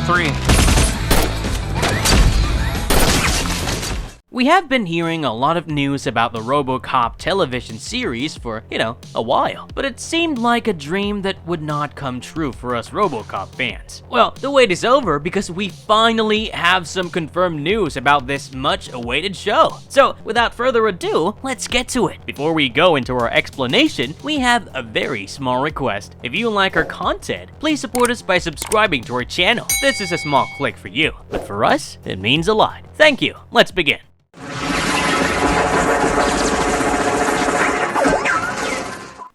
3. We have been hearing a lot of news about the Robocop television series for, a while, but it seemed like a dream that would not come true for us Robocop fans. Well, the wait is over because we finally have some confirmed news about this much-awaited show. So, without further ado, let's get to it. Before we go into our explanation, we have a very small request. If you like our content, please support us by subscribing to our channel. This is a small click for you, but for us, it means a lot. Thank you. Let's begin.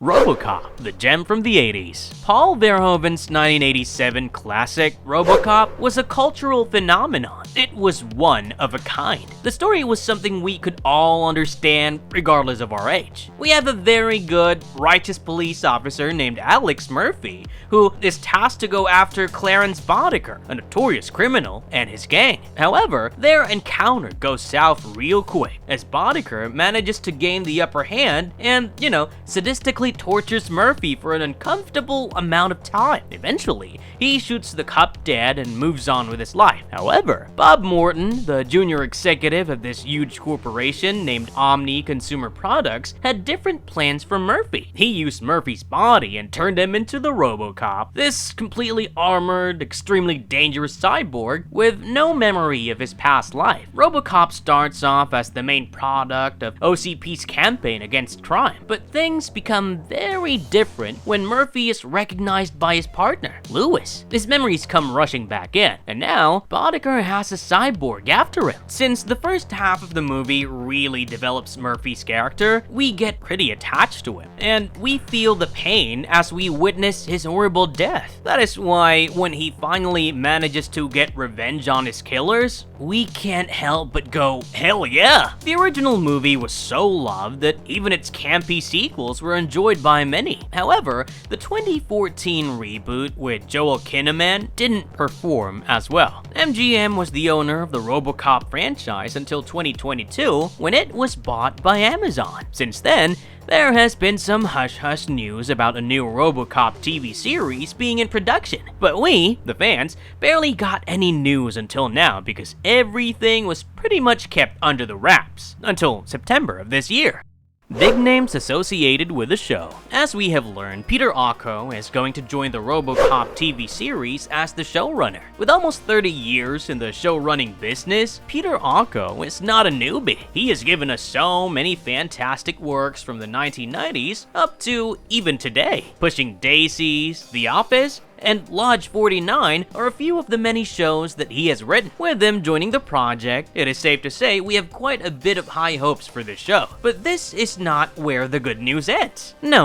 Robocop, the gem from the 80s. Paul Verhoeven's 1987 classic Robocop was a cultural phenomenon. It was one of a kind. The story was something we could all understand regardless of our age. We have a very good, righteous police officer named Alex Murphy who is tasked to go after Clarence Boddicker, a notorious criminal, and his gang. However, their encounter goes south real quick as Boddicker manages to gain the upper hand and, sadistically tortures Murphy for an uncomfortable amount of time. Eventually, he shoots the cop dead and moves on with his life. However, Bob Morton, the junior executive of this huge corporation named Omni Consumer Products, had different plans for Murphy. He used Murphy's body and turned him into the Robocop, this completely armored, extremely dangerous cyborg with no memory of his past life. Robocop starts off as the main product of OCP's campaign against crime, but things become very different when Murphy is recognized by his partner, Lewis. His memories come rushing back in, and now Boddicker has a cyborg after him. Since the first half of the movie really develops Murphy's character, we get pretty attached to him, and we feel the pain as we witness his horrible death. That is why when he finally manages to get revenge on his killers, we can't help but go, hell yeah! The original movie was so loved that even its campy sequels were enjoyed by many. However, the 2014 reboot with Joel Kinnaman didn't perform as well. MGM was the owner of the Robocop franchise until 2022 when it was bought by Amazon. Since then, there has been some hush-hush news about a new Robocop TV series being in production, but we, the fans, barely got any news until now because everything was pretty much kept under the wraps until September of this year. Big names associated with the show. As we have learned, Peter Ocko is going to join the Robocop TV series as the showrunner. With almost 30 years in the show-running business, Peter Ocko is not a newbie. He has given us so many fantastic works from the 1990s up to even today. Pushing Daisies, The Office, and Lodge 49 are a few of the many shows that he has written. With him joining the project, it is safe to say we have quite a bit of high hopes for this show. But this is not where the good news ends. No.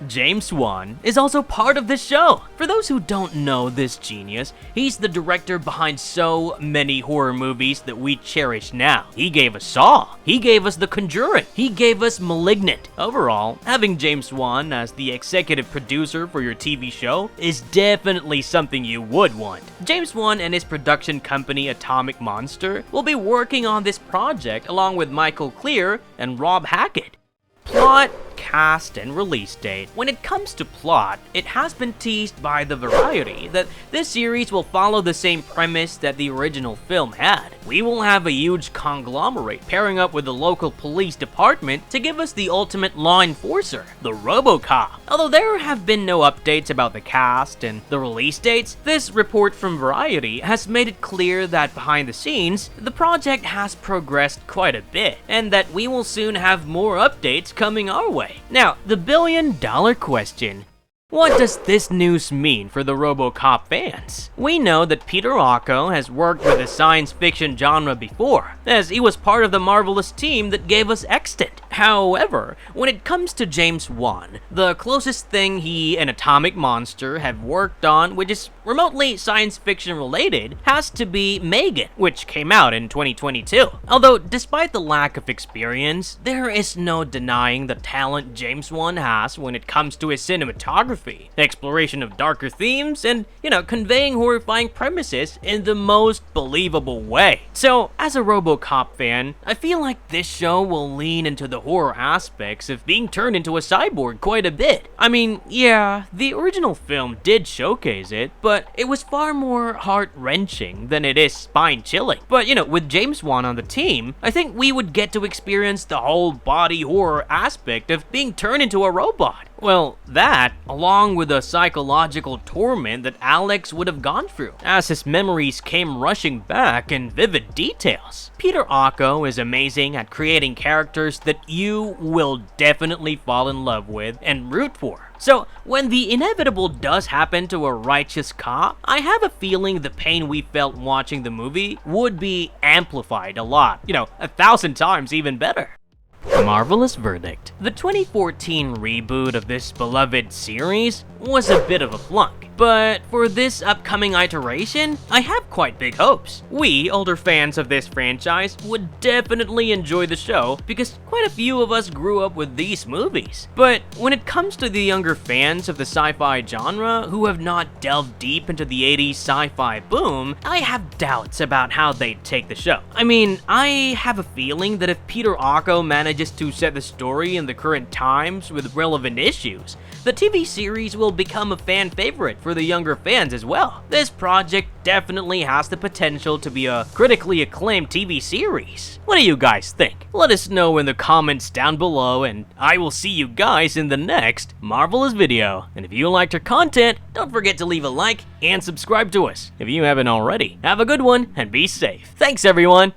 James Wan is also part of this show. For those who don't know this genius, he's the director behind so many horror movies that we cherish now. He gave us Saw. He gave us The Conjuring. He gave us Malignant. Overall, having James Wan as the executive producer for your TV show is definitely something you would want. James Wan and his production company Atomic Monster will be working on this project along with Michael Clear and Rob Hackett. Plot, cast, and release date. When it comes to plot, it has been teased by the Variety that this series will follow the same premise that the original film had. We will have a huge conglomerate pairing up with the local police department to give us the ultimate law enforcer, the Robocop. Although there have been no updates about the cast and the release dates, this report from Variety has made it clear that behind the scenes, the project has progressed quite a bit, and that we will soon have more updates coming our way. Now, the billion-dollar question. What does this news mean for the Robocop fans? We know that Peter Ocko has worked with the science fiction genre before, as he was part of the marvelous team that gave us Extant. However, when it comes to James Wan, the closest thing he and Atomic Monster have worked on, which is remotely science fiction related, has to be Megan, which came out in 2022. Although, despite the lack of experience, there is no denying the talent James Wan has when it comes to his cinematography. cinematography, exploration of darker themes, and, conveying horrifying premises in the most believable way. So, as a Robocop fan, I feel like this show will lean into the horror aspects of being turned into a cyborg quite a bit. I mean, yeah, the original film did showcase it, but it was far more heart-wrenching than it is spine-chilling. But, with James Wan on the team, I think we would get to experience the whole body horror aspect of being turned into a robot. Well, that, along with the psychological torment that Alex would have gone through, as his memories came rushing back in vivid details. Peter Ocko is amazing at creating characters that you will definitely fall in love with and root for. So, when the inevitable does happen to a righteous cop, I have a feeling the pain we felt watching the movie would be amplified a lot. 1,000 times even better. Marvelous verdict. The 2014 reboot of this beloved series was a bit of a flunk, but for this upcoming iteration, I have quite big hopes. We, older fans of this franchise, would definitely enjoy the show because quite a few of us grew up with these movies. But when it comes to the younger fans of the sci-fi genre who have not delved deep into the 80s sci-fi boom, I have doubts about how they'd take the show. I mean, I have a feeling that if Peter Ocko manages to set the story in the current times with relevant issues, the TV series will become a fan favorite for the younger fans as well. This project definitely has the potential to be a critically acclaimed TV series. What do you guys think? Let us know in the comments down below, and I will see you guys in the next Marvelous video. And if you liked our content, don't forget to leave a like and subscribe to us if you haven't already. Have a good one and be safe. Thanks everyone!